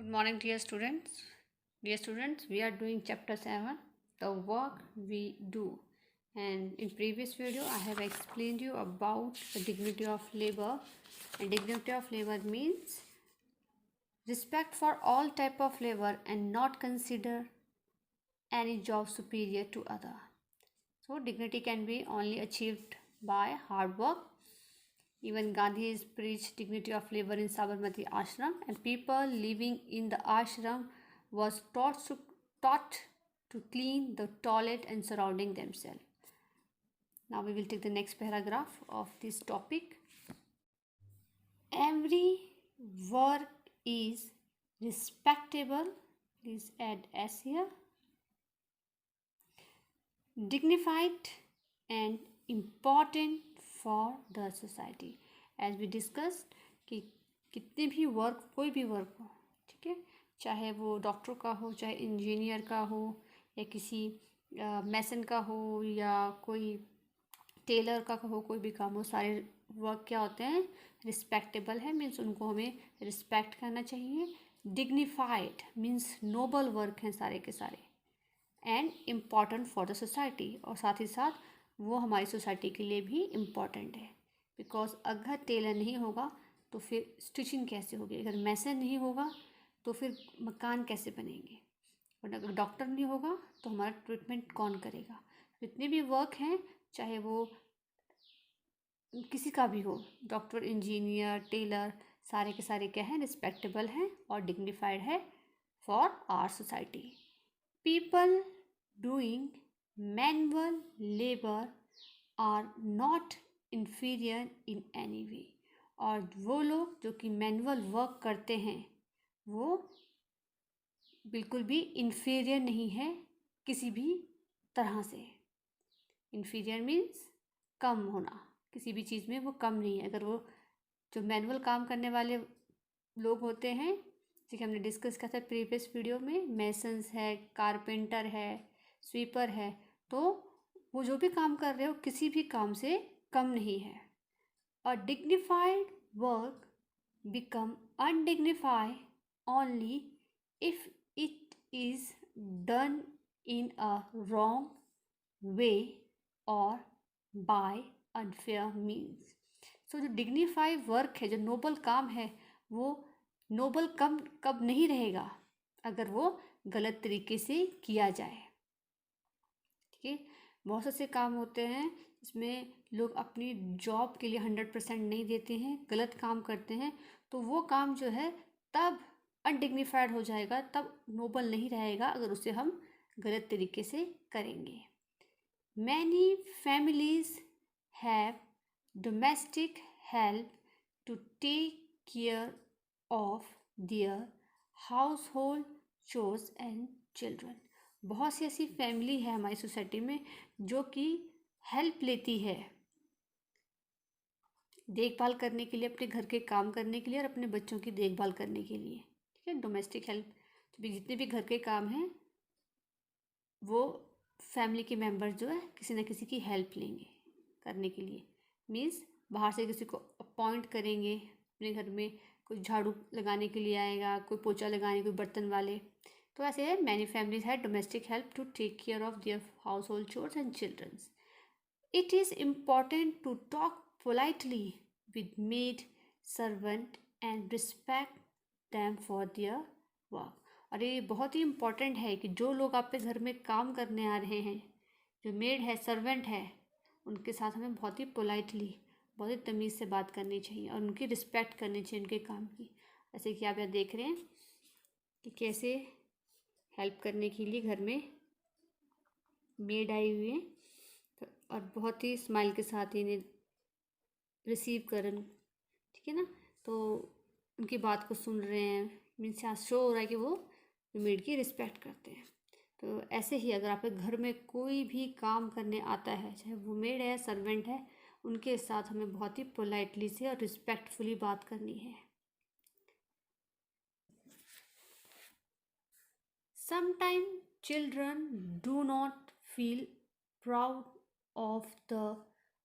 Good morning, dear students. Dear students, we are doing chapter 7, the work we do. And in previous video, I have explained you about the dignity of labor. And dignity of labor means respect for all type of labor and not consider any job superior to other. So dignity can be only achieved by hard work. Even Gandhi has preached dignity of labor in Sabarmati ashram, and people living in the ashram was taught to clean the toilet and surrounding themselves. Now we will take the next paragraph of this topic. Every work is respectable. Please add S here. Dignified and important for the society. As we discussed कि कितने भी work, कोई भी work हो, ठीक है, चाहे वो डॉक्टर का हो, चाहे इंजीनियर का हो, या किसी मैसन का हो, या कोई टेलर का हो, कोई भी काम हो, सारे वर्क क्या होते हैं, रिस्पेक्टेबल है, मीन्स उनको हमें रिस्पेक्ट करना चाहिए. डिग्निफाइड मीन्स नोबल वर्क हैं सारे के सारे, and important for the society, और साथ ही साथ वो हमारी सोसाइटी के लिए भी इम्पॉर्टेंट है. बिकॉज अगर टेलर नहीं होगा तो फिर स्टिचिंग कैसे होगी, अगर मैसन नहीं होगा तो फिर मकान कैसे बनेंगे, और अगर डॉक्टर नहीं होगा तो हमारा ट्रीटमेंट कौन करेगा. जितने भी वर्क हैं, चाहे वो किसी का भी हो, डॉक्टर, इंजीनियर, टेलर, सारे के सारे क्या हैं, रिस्पेक्टेबल हैं और डिग्निफाइड है for our society. People doing manual labor are not inferior in any way. और वो लोग जो कि मैनुअल वर्क करते हैं वो बिल्कुल भी इन्फीरियर नहीं है किसी भी तरह से. इन्फीरियर मीन्स कम होना, किसी भी चीज़ में वो कम नहीं है. अगर वो जो मैनुअल काम करने वाले लोग होते हैं, जैसे कि हमने डिस्कस किया था प्रीवियस वीडियो में, मेसन्स है, कारपेंटर है, स्वीपर है, तो वो जो भी काम कर रहे हो किसी भी काम से कम नहीं है. A dignified work become undignified only if it is done in a wrong way और बाय अनफेयर मीन्स. सो जो डिग्निफाइड वर्क है, जो नोबल काम है, वो नोबल कब नहीं रहेगा, अगर वो गलत तरीके से किया जाए. ठीक है, बहुत से काम होते हैं इसमें लोग अपनी जॉब के लिए 100% नहीं देते हैं, गलत काम करते हैं, तो वो काम जो है तब अनडिग्निफाइड हो जाएगा, तब नोबल नहीं रहेगा अगर उसे हम गलत तरीके से करेंगे. Many families have domestic help to take care of their household chores and children. बहुत सी ऐसी फैमिली है हमारी सोसाइटी में जो कि हेल्प लेती है देखभाल करने के लिए, अपने घर के काम करने के लिए और अपने बच्चों की देखभाल करने के लिए. ठीक है, डोमेस्टिक हेल्प, तो जितने भी घर के काम हैं वो फैमिली के मेंबर्स जो है किसी न किसी की हेल्प लेंगे करने के लिए. मीन्स बाहर से किसी को अपॉइंट करेंगे, अपने घर में कोई झाड़ू लगाने के लिए आएगा, कोई पोछा लगाने, कोई बर्तन वाले. तो ऐसे है, many families have domestic help to take care of their household chores and childrens. It is important to talk politely with maid servant and respect them for their work. और ये बहुत ही इम्पॉर्टेंट है कि जो लोग आपके घर में काम करने आ रहे हैं, जो मेड है, सर्वेंट है, उनके साथ हमें बहुत ही पोलाइटली, बहुत ही तमीज़ से बात करनी चाहिए और उनकी रिस्पेक्ट करनी चाहिए उनके काम की. जैसे कि आप यहाँ देख रहे हैं कि कैसे हेल्प करने के लिए घर में मेड आई हुई है, तो और बहुत ही स्माइल के साथ इन्हें रिसीव करन. ठीक है ना, तो उनकी बात को सुन रहे हैं, मीन्स यहाँ शो हो रहा है कि वो मेड की रिस्पेक्ट करते हैं. तो ऐसे ही अगर आपके घर में कोई भी काम करने आता है, चाहे वो मेड है, सर्वेंट है, उनके साथ हमें बहुत ही पोलाइटली से और रिस्पेक्टफुली बात करनी है. Sometimes children do not feel proud of the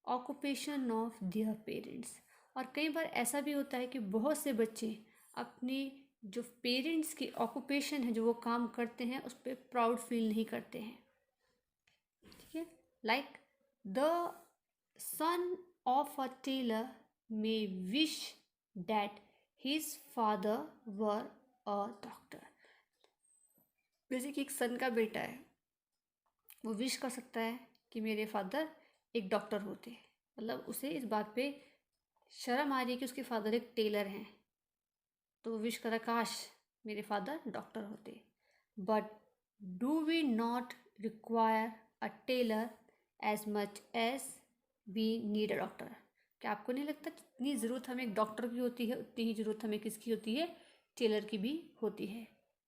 occupation of their parents. और कई बार ऐसा भी होता है कि बहुत से बच्चे अपनी जो पेरेंट्स की ऑक्यूपेशन है, जो वो काम करते हैं, उस पर प्राउड फील नहीं करते हैं। ठीक है, like the son of a tailor may wish that his father were a doctor. जैसे कि एक सन का बेटा है, वो विश कर सकता है कि मेरे फादर एक डॉक्टर होते, मतलब उसे इस बात पे शर्म आ रही है कि उसके फादर एक टेलर हैं, तो वो विश करा काश मेरे फादर डॉक्टर होते। But do we not require a tailor as much as we need a doctor? क्या आपको नहीं लगता जितनी ज़रूरत हमें एक डॉक्टर की होती है, उतनी ही ज़रूरत हमें किसकी होती है? टेलर की भी होती है।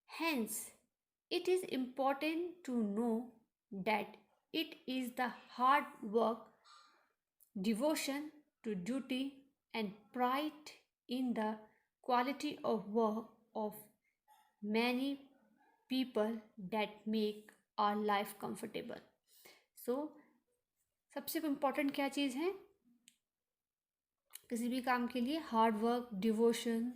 Hence it is important to know that it is the hard work, devotion to duty, and pride in the quality of work of many people that make our life comfortable. So सबसे important क्या चीज़ है किसी भी काम के लिए? Hard work, devotion,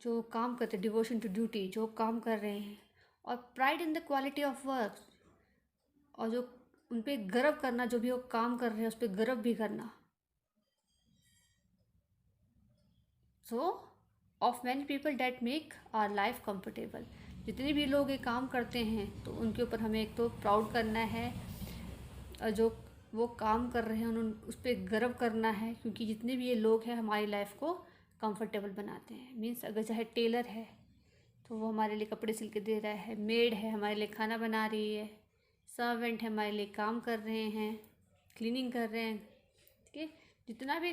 जो काम करते हैं, डिवोशन टू ड्यूटी, जो काम कर रहे हैं, और pride in the quality of work, और जो उन पर गर्व करना, जो भी वो काम कर रहे हैं उस पर गर्व भी करना। So of many people that make our life comfortable. जितने भी लोग ये काम करते हैं तो उनके ऊपर हमें एक तो प्राउड करना है, और जो वो काम कर रहे हैं उन उस पर गर्व करना है, क्योंकि जितने भी ये लोग हैं हमारी लाइफ को कंफर्टेबल बनाते हैं। मीन्स अगर चाहे टेलर है तो वो हमारे लिए कपड़े सिल के दे रहा है, मेड है हमारे लिए खाना बना रही है, सर्वेंट है हमारे लिए काम कर रहे हैं, क्लीनिंग कर रहे हैं। ठीक है, जितना भी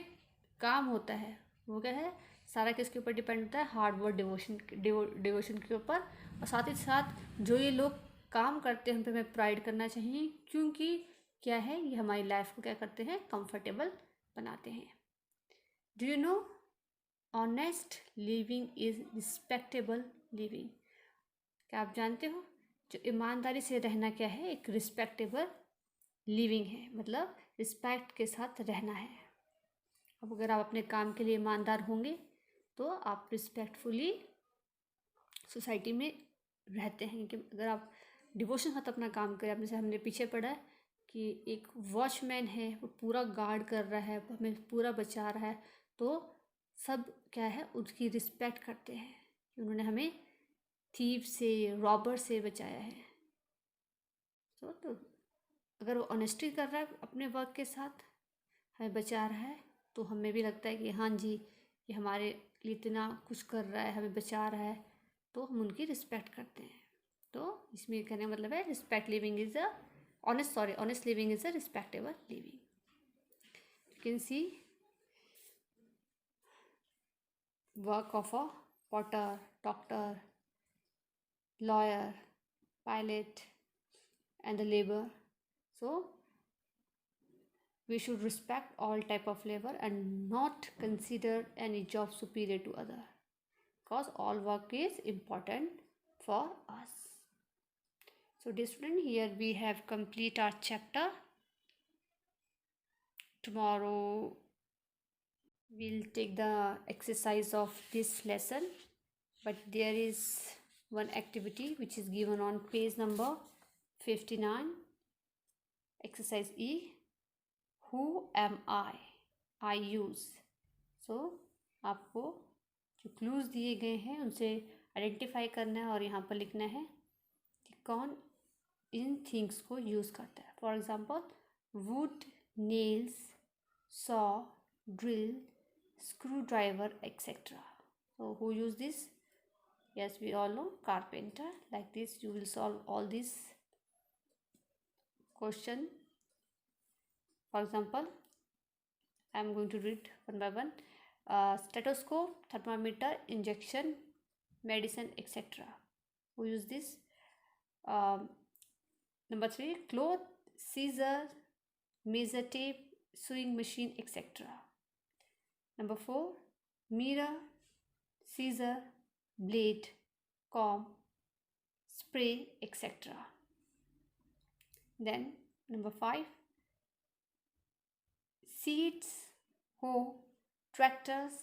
काम होता है वो क्या है, सारा किसके ऊपर डिपेंड होता है? हार्ड वर्क, डिवोशन के ऊपर। और साथ ही साथ जो ये लोग काम करते हैं उन पर हमें प्राइड करना चाहिए, क्योंकि क्या है, ये हमारी लाइफ को क्या करते हैं? कंफर्टेबल बनाते हैं। Do you know honest living is respectable living? क्या आप जानते हो जो ईमानदारी से रहना क्या है? एक रिस्पेक्टेबल लिविंग है, मतलब रिस्पेक्ट के साथ रहना है। अब अगर आप अपने काम के लिए ईमानदार होंगे तो आप रिस्पेक्टफुली सोसाइटी में रहते हैं। कि अगर आप डिवोशन के साथ अपना काम करें, अब जैसे हमने पीछे पढ़ा है कि एक वॉचमैन है, वो पूरा गार्ड कर रहा है, हमें पूरा बचा रहा है, तो सब क्या है, उसकी रिस्पेक्ट करते हैं कि उन्होंने हमें थीव से, रॉबर से बचाया है। तो अगर वो ऑनेस्टी कर रहा है अपने वर्क के साथ, हमें बचा रहा है, तो हमें भी लगता है कि हाँ जी, ये हमारे लिए इतना कुछ कर रहा है, हमें बचा रहा है, तो हम उनकी रिस्पेक्ट करते हैं। तो इसमें कहने का मतलब है respect living is a honest living is a respectable living. You can see work of a Potter, doctor, lawyer, pilot, and the labor. So we should respect all type of labor and not consider any job superior to other, because all work is important for us. So dear student, here we have complete our chapter. Tomorrow we'll take the exercise of this lesson, but there is one activity which is given on page number 59, exercise E. Who am I? I use. So आपको जो clues दिए गए हैं उनसे identify करना है और यहाँ पर लिखना है कि कौन इन थिंग्स को यूज़ करता है। For example would, nails, saw, drill, screw driver etcetera. So who use this? Yes, we all know carpenter. Like this you will solve all these question. For example, I am going to read one by one. Stethoscope, thermometer, injection, medicine, etc. Who use this? Um, Number 3, cloth, scissor, measure tape, sewing machine, etc. Number 4, mirror, scissor, blade, comb, spray, etc. Then number 5, seeds, hoe, tractors,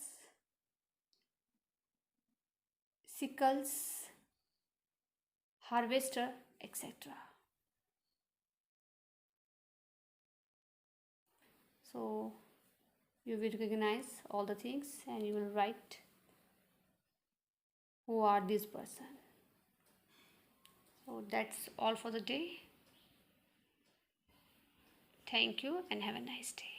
sickles, harvester, etc. So you will recognize all the things and you will write who are this person. So that's all for the day. Thank you and have a nice day.